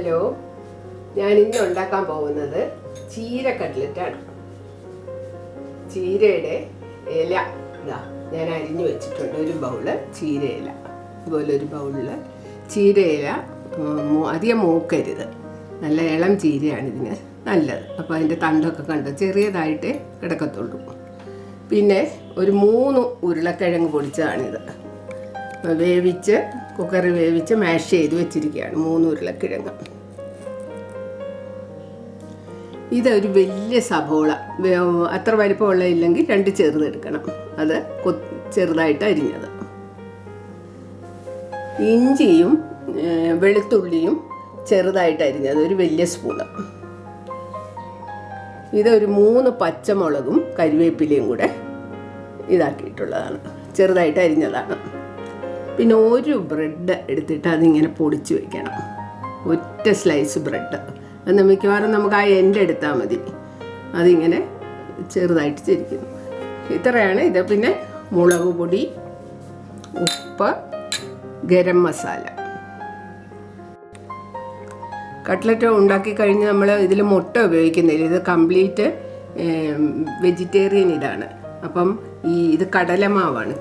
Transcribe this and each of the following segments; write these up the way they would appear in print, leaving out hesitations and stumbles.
Hello, ഞാൻ ഇന്ന് ഉണ്ടാക്കാൻ പോകുന്നത് ചീര കട്ട്ലറ്റാണ്. ചീരയുടെ ഇല ഇതാ ഞാൻ അരിഞ്ഞു വെച്ചിട്ടുണ്ട്. ഒരു ബൗള് ചീരയില, ഇതുപോലെ ഒരു ബൗളിൽ ചീരയില. അധികം മൂക്കരുത്, നല്ല ഇളം ചീരയാണ് ഇതിന് നല്ലത്. അപ്പോൾ അതിൻ്റെ തണ്ടൊക്കെ കണ്ട് ചെറിയതായിട്ടേ കിടക്കത്തുള്ളൂ. പിന്നെ ഒരു 3 ഉരുളക്കിഴങ്ങ് പൊടിച്ചതാണിത്. വേവിച്ച് കുക്കറിൽ വേവിച്ച് മാഷ് ചെയ്ത് വെച്ചിരിക്കുകയാണ് 3 ഉരുളക്കിഴങ്ങ്. ഇതൊരു വലിയ സബോള, അത്ര വലിപ്പമുള്ള ഇല്ലെങ്കിൽ 2 ചെറുതെടുക്കണം, അത് ചെറുതായിട്ട് അരിഞ്ഞത്. ഇഞ്ചിയും വെളുത്തുള്ളിയും ചെറുതായിട്ട് അരിഞ്ഞത് ഒരു വലിയ സ്പൂണ്. ഇതൊരു 3 പച്ചമുളകും കരിവേപ്പിലയും കൂടെ ഇതാക്കിയിട്ടുള്ളതാണ്, ചെറുതായിട്ട് അരിഞ്ഞതാണ്. പിന്നെ ഒരു ബ്രെഡ് എടുത്തിട്ട് അതിങ്ങനെ പൊടിച്ച് വയ്ക്കണം, ഒറ്റ സ്ലൈസ് ബ്രെഡ്. അത് മിക്കവാറും നമുക്ക് ആ എൻഡ് എടുത്താൽ മതി. അതിങ്ങനെ ചെറുതായിട്ട് ചിരിക്കുന്നു. ഇത്രയാണ് ഇത്. പിന്നെ മുളക് പൊടി, ഉപ്പ്, ഗരം മസാല. കട്ട്ലറ്റ് ഉണ്ടാക്കി കഴിഞ്ഞ് നമ്മൾ ഇതിൽ മുട്ട ഉപയോഗിക്കുന്നില്ല, ഇത് കംപ്ലീറ്റ് വെജിറ്റേറിയൻ ഇതാണ്. അപ്പം ഇത് കടലമാവാണ്.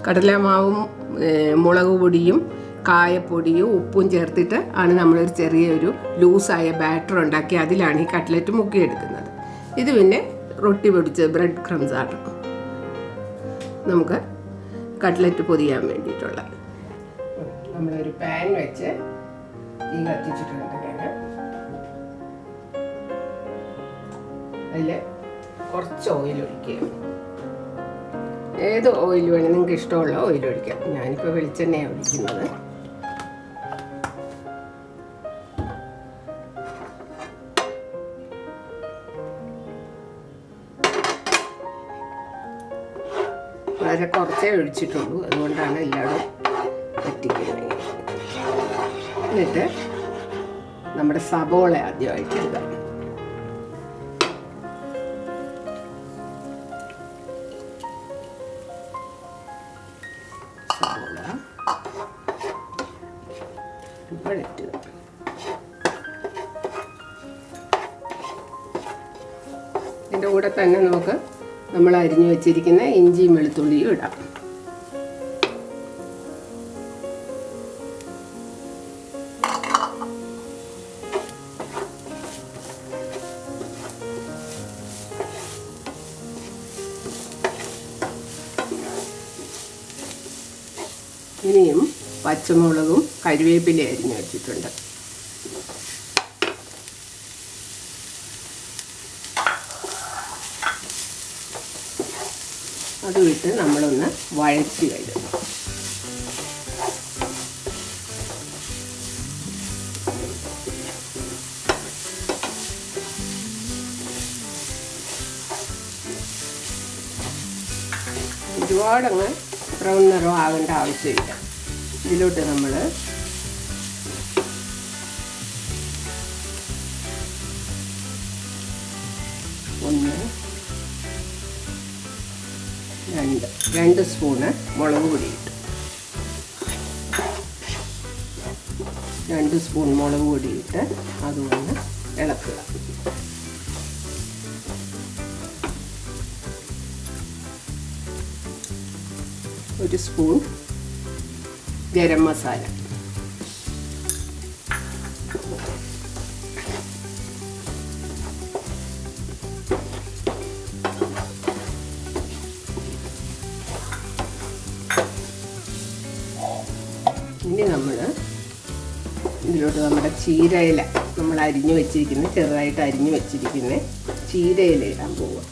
കടലമാവും മുളക് പൊടിയും കായപ്പൊടിയും ഉപ്പും ചേർത്തിട്ട് ആണ് നമ്മളൊരു ചെറിയൊരു ലൂസായ ബാറ്റർ ഉണ്ടാക്കി അതിലാണ് ഈ കട്ട്ലറ്റ് മുക്കിയെടുക്കുന്നത്. ഇത് പിന്നെ റൊട്ടി പൊടിച്ച് ബ്രെഡ് ക്രംസ് ആണ് നമുക്ക് കട്ട്ലറ്റ് പൊതിയാൻ വേണ്ടിയിട്ടുള്ള. നമ്മളൊരു പാൻ വെച്ച് തീ കത്തിച്ചിട്ടുണ്ട്. ഞാൻ അതിൽ കുറച്ച് ഓയിൽ ഒഴിക്കുക. ഏത് ഓയിൽ വേണം, നിങ്ങൾക്ക് ഇഷ്ടമുള്ള ഓയിൽ ഒഴിക്കാം. ഞാനിപ്പോൾ വെളിച്ചെണ്ണയാണ് ഒഴിക്കുന്നത്. വളരെ കുറച്ചേ ഒഴിച്ചിട്ടുള്ളൂ, അതുകൊണ്ടാണ് എല്ലാവരും പറ്റിക്കുന്നത്. എന്നിട്ട് നമ്മുടെ സബോള ആദ്യമായിട്ട് ഇടാം. സബോള വഴറ്റുക. ഇതിൻ്റെ കൂടെ തന്നെ നമുക്ക് നമ്മൾ അരിഞ്ഞു വെച്ചിരിക്കുന്ന ഇഞ്ചിയും വെളുത്തുള്ളിയും ഇടാം. ഇനിയും പച്ചമുളകും കരിവേപ്പില അരിഞ്ഞു വെച്ചിട്ടുണ്ട്. അത് വിട്ട് നമ്മളൊന്ന് വഴറ്റി വരും. ഒരുപാടങ്ങ് ബ്രൗൺ നിറം ആകേണ്ട ആവശ്യമില്ല. ഇതിലോട്ട് നമ്മൾ രണ്ട് സ്പൂണ് മുളക് പൊടി ഇട്ടു. 2 സ്പൂൺ മുളക് പൊടി ഇട്ട് അതൊന്ന് ഇളക്കുക. ഒരു സ്പൂൺ ഗരം മസാല. ഇനി നമ്മൾ ഇതിലോട്ട് നമ്മുടെ ചീരയില, നമ്മൾ അരിഞ്ഞു വെച്ചിരിക്കുന്ന ചെറുതായിട്ട് അരിഞ്ഞു വെച്ചിരിക്കുന്ന ചീരയില ഇടാൻ പോവുക.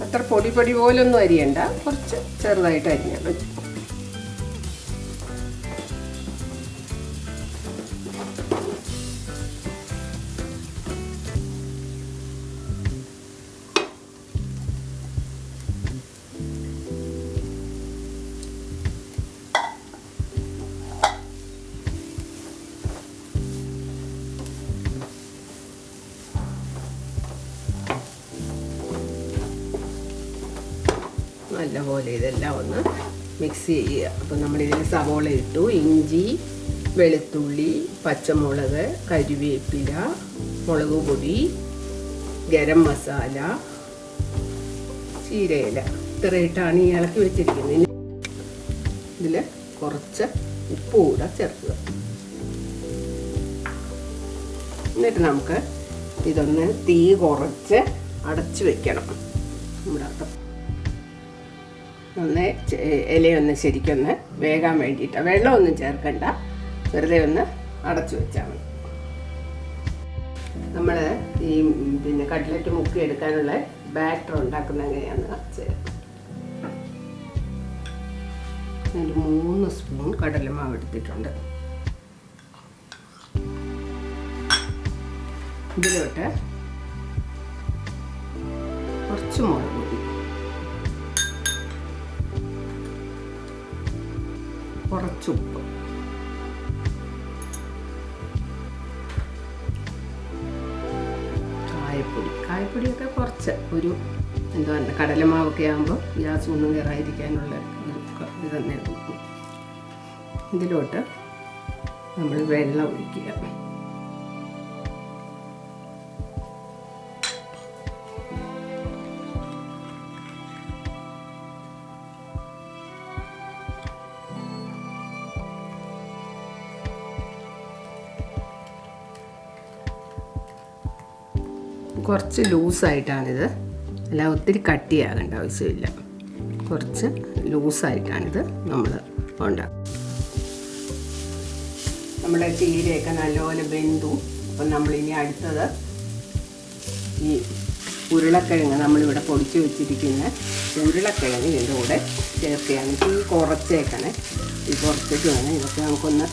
അത്ര പൊടി പോലൊന്നും അരിയണ്ട, കുറച്ച് ചെറുതായിട്ട് അരിഞ്ഞാൽ മതി. നല്ലപോലെ ഇതെല്ലാം ഒന്ന് മിക്സ് ചെയ്യുക. അപ്പോൾ നമ്മളിതിൽ സവോള ഇട്ടു, ഇഞ്ചി, വെളുത്തുള്ളി, പച്ചമുളക്, കരിവേപ്പില, മുളക് പൊടി, ഗരം മസാല, ചീരയില, ഇത്രയിട്ടാണ് ഈ ഇളക്കി വെച്ചിരിക്കുന്നത്. ഇതിൽ കുറച്ച് ഉപ്പ് കൂടെ ചേർക്കുക. എന്നിട്ട് നമുക്ക് ഇതൊന്ന് തീ കുറച്ച് അടച്ചു വെക്കണം. നമ്മുടെ ഒന്ന് ഇലയൊന്ന് ശരിക്കൊന്ന് വേകാൻ വേണ്ടിയിട്ട്, വെള്ളമൊന്നും ചേർക്കണ്ട, വെറുതെ ഒന്ന് അടച്ചു വെച്ചാൽ മതി. നമ്മൾ ഈ കട്ട്ലറ്റ് മുക്കി എടുക്കാനുള്ള ബാറ്റർ ഉണ്ടാക്കുന്നത് എങ്ങനെയാണെന്ന് കാണിച്ചു തരാം. 3 സ്പൂൺ കടലമാവ് എടുത്തിട്ടുണ്ട്. ഇതിലോട്ട് കുറച്ച് മുളക് പൊടി, കുറച്ച് ഉപ്പ്, കായപ്പൊടിയൊക്കെ കുറച്ച്, ഒരു എന്താ പറയുക, കടലമാവൊക്കെ ആകുമ്പോൾ ഗ്യാസ് ഒന്നും കയറാതിരിക്കാനുള്ള ഇത് തന്നെ കൊടുക്കും. ഇതിലോട്ട് നമ്മൾ വെള്ളം ഒഴിക്കുക. കുറച്ച് ലൂസായിട്ടാണിത്, അല്ല ഒത്തിരി കട്ടിയാകേണ്ട ആവശ്യമില്ല. കുറച്ച് ലൂസായിട്ടാണിത് നമ്മൾ ഉണ്ടാക്കുക. നമ്മുടെ ചീരയൊക്കെ നല്ലപോലെ വെന്തു. അപ്പം നമ്മളിനി അടുത്തത് ഈ ഉരുളക്കിഴങ്ങ്, നമ്മളിവിടെ പൊടിച്ച് വെച്ചിരിക്കുന്ന ഉരുളക്കിഴങ്ങ് ഇതിൻ്റെ കൂടെ ചേർക്കുകയാണ്. ഈ കുറച്ചേക്കണേ, ഈ കുറച്ചിട്ട് വേണം ഇതൊക്കെ നമുക്കൊന്ന്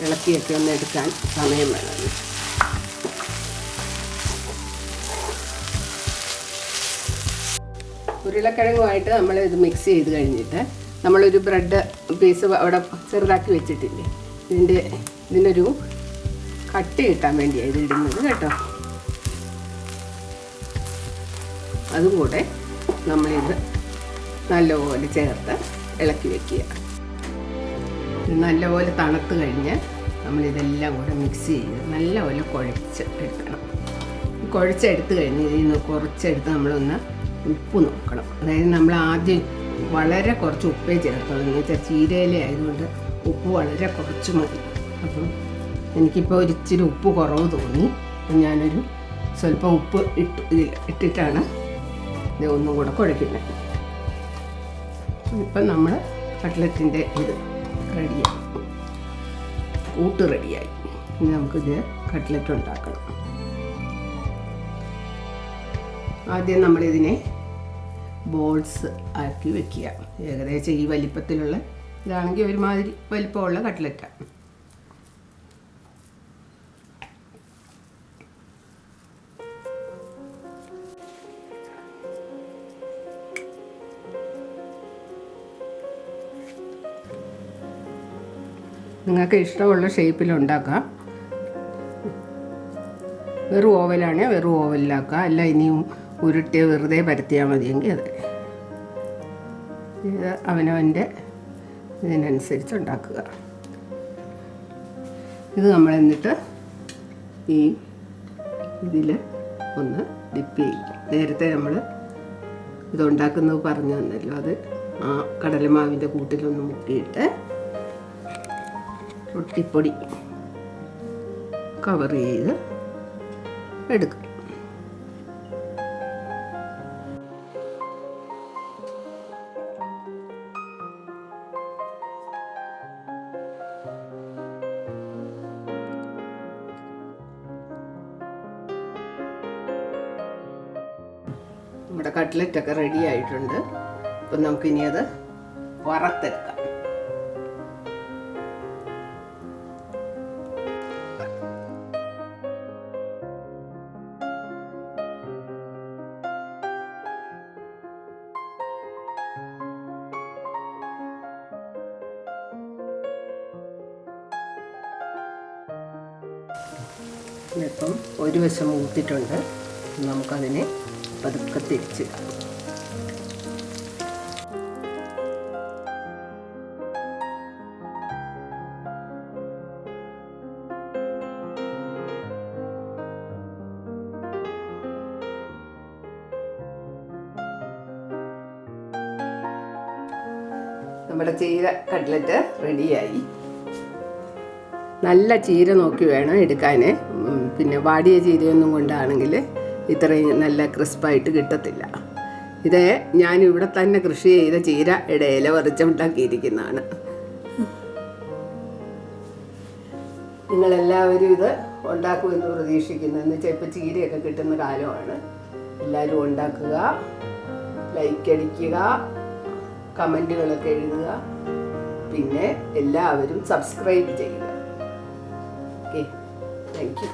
ഇളക്കിയൊക്കെ ഒന്ന് എടുക്കാൻ സമയം വേണം. ഉരുളക്കിഴങ്ങുമായിട്ട് നമ്മൾ ഇത് മിക്സ് ചെയ്ത് കഴിഞ്ഞിട്ട് നമ്മളൊരു ബ്രെഡ് പീസ് അവിടെ ചെറുതാക്കി വെച്ചിട്ടില്ലേ, ഇതിനൊരു കട്ടി കിട്ടാൻ വേണ്ടിയാണ് ഇത് ഇടുന്നത് കേട്ടോ. അതും കൂടെ നമ്മളിത് നല്ലപോലെ ചേർത്ത് ഇളക്കി വയ്ക്കുക. നല്ലപോലെ തണുത്ത് കഴിഞ്ഞ് നമ്മളിതെല്ലാം കൂടെ മിക്സ് ചെയ്ത് നല്ലപോലെ കുഴച്ച് എടുക്കണം. കുഴച്ചെടുത്ത് കഴിഞ്ഞ് ഇതിൽ നിന്ന് കുറച്ചെടുത്ത് നമ്മളൊന്ന് ഉപ്പ് നോക്കണം. അതായത് നമ്മൾ ആദ്യം വളരെ കുറച്ച് ഉപ്പേ ചേർത്തോളൂ. എന്ന് വെച്ചാൽ ചീരയില ആയതുകൊണ്ട് ഉപ്പ് വളരെ കുറച്ച് മതി. അപ്പം എനിക്കിപ്പോൾ ഒരിച്ചിരി ഉപ്പ് കുറവ് തോന്നി. അപ്പം ഞാനൊരു സ്വല്പം ഉപ്പ് ഇട്ടിട്ടാണ് ഇത് ഒന്നും കൂടെ കുഴയ്ക്കുന്നത്. ഇപ്പം നമ്മൾ കട്ട്ലറ്റിൻ്റെ ഇത് റെഡിയായി, കൂട്ട് റെഡിയായി. ഇനി നമുക്കിത് കട്ട്ലറ്റ് ഉണ്ടാക്കണം. ആദ്യം നമ്മളിതിനെ ബോൾസ് ആക്കി വെക്കുക. ഏകദേശം ഈ വലിപ്പത്തിലുള്ള ഇതാണെങ്കിൽ ഒരുമാതിരി വലിപ്പമുള്ള കട്ട്ലറ്റാണ്. നിങ്ങൾക്ക് ഇഷ്ടമുള്ള ഷേപ്പിലുണ്ടാക്കാം. വെറും ഓവലാണെങ്കിൽ വെറും ഓവലിലാക്കുക, അല്ല ഇനിയും ഉരുട്ടി വെറുതെ പരത്തിയാൽ മതിയെങ്കിൽ അതെ. ഇത് അവനവൻ്റെ ഇതിനനുസരിച്ച് ഉണ്ടാക്കുക. ഇത് നമ്മൾ എന്നിട്ട് ഈ ഇതിൽ ഒന്ന് ഡിപ്പ് ചെയ്യും. നേരത്തെ നമ്മൾ ഇതുണ്ടാക്കുന്നത് പറഞ്ഞു തന്നല്ലോ, അത് ആ കടലമാവിൻ്റെ കൂട്ടിലൊന്ന് മുക്കിയിട്ട് റൊട്ടിപ്പൊടി കവർ ചെയ്ത് എടുക്കും. നമ്മുടെ കട്ട്ലറ്റൊക്കെ റെഡി ആയിട്ടുണ്ട്. അപ്പം നമുക്കിനി അത് വറുത്തെടുക്കാം. ഇപ്പം ഒരു വശം മൂത്തിട്ടുണ്ട്. നമുക്കതിനെ പതുക്കെ തിരിച്ചിടാം. നമ്മുടെ ചീര കട്ട്ലറ്റ് റെഡിയായി. നല്ല ചീര നോക്കി വേണം എടുക്കാൻ. പിന്നെ വാടിയ ചീരയൊന്നും കൊണ്ടാണെങ്കിൽ ഇത്രയും നല്ല ക്രിസ്പായിട്ട് കിട്ടത്തില്ല. ഇത് ഞാൻ ഇവിടെ തന്നെ കൃഷി ചെയ്ത ചീര ഇടയില പറിച്ചുണ്ടാക്കിയിരിക്കുന്നതാണ്. നിങ്ങളെല്ലാവരും ഇത് ഉണ്ടാക്കുമെന്ന് പ്രതീക്ഷിക്കുന്നു. എന്ന് വെച്ചാൽ ഇപ്പോൾ ചീരയൊക്കെ കിട്ടുന്ന കാലമാണ്. എല്ലാവരും ഉണ്ടാക്കുക, ലൈക്ക് അടിക്കുക, കമൻറ്റുകളൊക്കെ എഴുതുക. പിന്നെ എല്ലാവരും സബ്സ്ക്രൈബ് ചെയ്യുക. Okay, thank you.